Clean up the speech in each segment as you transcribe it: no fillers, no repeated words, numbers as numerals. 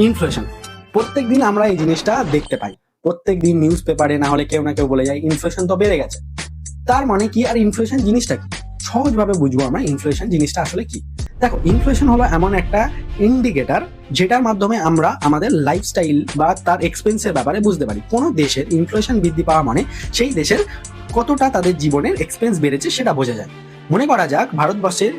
Inflation প্রত্যেকদিন আমরা এই জিনিসটা দেখতে পাই। প্রত্যেকদিন নিউজ পেপারে না হলে কেউ না কেউ বলে যায় ইনফ্লেশন তো বেড়ে গেছে। তার মানে কি? আর ইনফ্লেশন জিনিসটা কি? সহজভাবে বুঝবো আমরা ইনফ্লেশন জিনিসটা আসলে কি। দেখো, ইনফ্লেশন হলো এমন একটা ইন্ডিকেটর যেটার মাধ্যমে আমরা আমাদের লাইফস্টাইল বা তার এক্সপেন্সের ব্যাপারে বুঝতে পারি। কোনো দেশের ইনফ্লেশন বৃদ্ধি পাওয়া মানে সেই দেশের কতটা তাদের জীবনের এক্সপেন্স বেড়েছে সেটা বোঝা যায়। মনে করা যাক ভারতবর্ষের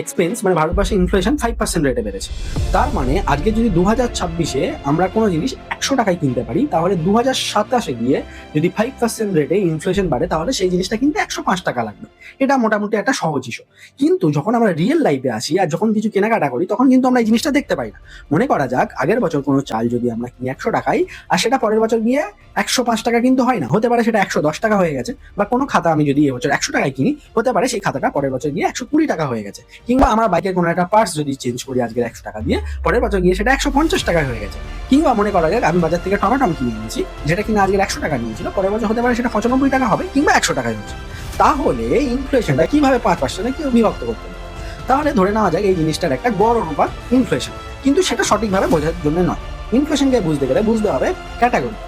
এক্সপেন্স মানে ভারতবর্ষে ইনফ্লেশন 5% রেটে বেড়েছে। তার মানে আজকে যদি 2026-এ আমরা কোনো জিনিস 100 টাকায় কিনতে পারি, তাহলে 2027-এ গিয়ে যদি 5% রেটে ইনফ্লেশন বাড়ে তাহলে সেই জিনিসটা কিনতে 105 টাকা লাগবে। এটা মোটামুটি একটা সহজ ইস্যু। কিন্তু যখন আমরা রিয়েল লাইফে আসি আর যখন কিছু কেনাকাটা করি তখন কিন্তু আমরা এই জিনিসটা দেখতে পাই না। মনে করা যাক আগের বছর কোনো চাল যদি আমরা কিনি 100 টাকায় আর সেটা পরের বছর গিয়ে 105 টাকা কিন্তু হয় না, হতে পারে সেটা 110 টাকা হয়ে গেছে। বা কোনো খাতা আমি যদি এবছর 100 টাকায় কিনি, হতে পারে সেই খাতাটা পরের বছর গিয়ে 120 টাকা হয়ে গেছে। কিংবা আমার বাইকের কোনো একটা পার্টস যদি চেঞ্জ করি আজকের 100 টাকা দিয়ে, পরের বছর গিয়ে সেটা 150 টাকা হয়ে গেছে। কিংবা মনে করা যাক আমি বাজার থেকে টমেটো কিনে নিয়েছি, যেটা কিনা আজকের 100 টাকা নিয়েছিল, পরের বছর হতে পারে সেটা 95 টাকা হবে কিংবা 100 টাকায় হচ্ছে। তাহলে ইনফ্লেশনটা কিভাবে 5%-এ কেউ বিভক্ত করতে পারে? তাহলে ধরে নেওয়া যায় এই জিনিসটার একটা গড় অনুপাত ইনফ্লেশন, কিন্তু সেটা সঠিকভাবে বোঝার জন্য নয়। ইনফ্লেশনকে বুঝতে গেলে বুঝতে হবে ক্যাটাগরি।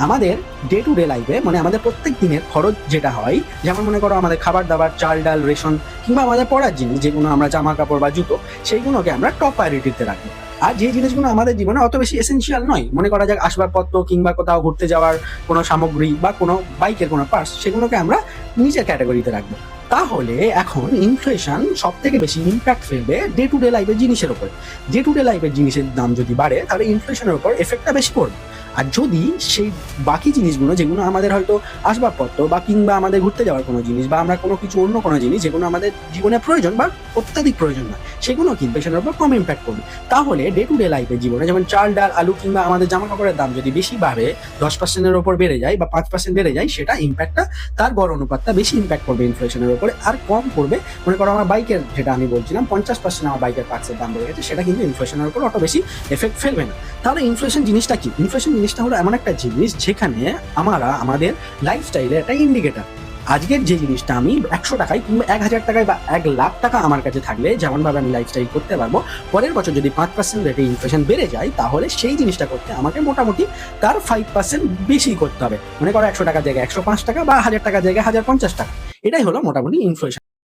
আমাদের ডে টু ডে লাইফে মানে আমাদের প্রত্যেক দিনের খরচ যেটা হয়, যেমন মনে করো আমাদের খাবার দাবার, চাল ডাল, রেশন কিংবা আমাদের পড়ার জিনিস যেগুলো আমরা জামা কাপড় বা জুতো, সেইগুলোকে আমরা টপ প্রায়োরিটিতে রাখবো। আর যে জিনিসগুলো আমাদের জীবনে অত বেশি এসেন্সিয়াল নয়, মনে করা যাক আসবাবপত্র কিংবা কোথাও ঘুরতে যাওয়ার কোনো সামগ্রী বা কোনো বাইকের কোনো পার্টস, সেগুলোকে আমরা নিচের ক্যাটাগরিতে রাখবো। তাহলে এখন ইনফ্লেশন সব থেকে বেশি ইম্প্যাক্ট ফেলবে ডে টু ডে লাইফের জিনিসের উপর। ডে টু ডে লাইফের জিনিসের দাম যদি বাড়ে তাহলে ইনফ্লেশনের উপর এফেক্টটা বেশি পড়বে। আর যদি সেই বাকি জিনিসগুলো যেগুলো আমাদের হয়তো আসবাবপত্র বা কিংবা আমাদের ঘুরতে যাওয়ার কোনো জিনিস বা আমরা কোনো কিছু অন্য কোনো জিনিস যেগুলো আমাদের জীবনে প্রয়োজন বা অত্যাধিক প্রয়োজন না, সেগুলো ইনফ্লেশনের উপর কম ইম্প্যাক্ট করবে। তাহলে ডে টু ডে লাইফের জীবনে যেমন চাল ডাল আলু কিংবা আমাদের জামা কাপড়ের দাম যদি বেশি বাড়ে, 10%-এর ওপর বেড়ে যায় বা 5% বেড়ে যায়, সেটা ইম্প্যাক্টটা তার গড় অনুপাতটা বেশি ইম্প্যাক্ট করবে ইনফ্লেশনের উপরে, আর কম করবে মনে করো আমার বাইকের, যেটা আমি বলছিলাম 50% আমার বাইকের পার্টসের দাম বেড়ে গেছে, সেটা কিন্তু ইনফ্লেশনের উপর অত বেশি এফেক্ট ফেলবে না। তাহলে ইনফ্লেশন জিনিসটা কি? ইনফ্লেশন জিনিসটা হলো এমন একটা জিনিস যেখানে আমরা আমাদের লাইফস্টাইলের একটা ইন্ডিকেটর। আজকের যে জিনিসটা আমি 100 টাকায় কিংবা 1000 টাকায় বা 1,00,000 টাকা আমার কাছে থাকলে যেমনভাবে আমি লাইফস্টাইল করতে পারবো, পরের বছর যদি 5% রেটে ইনফ্লেশন বেড়ে যায় তাহলে সেই জিনিসটা করতে আমাকে মোটামুটি তার 5% বেশি করতে হবে। মনে করো 100 টাকার জায়গায় 105 টাকা বা 1000 টাকার জায়গায় 1050 টাকা। এটাই হলো মোটামুটি ইনফ্লেশন।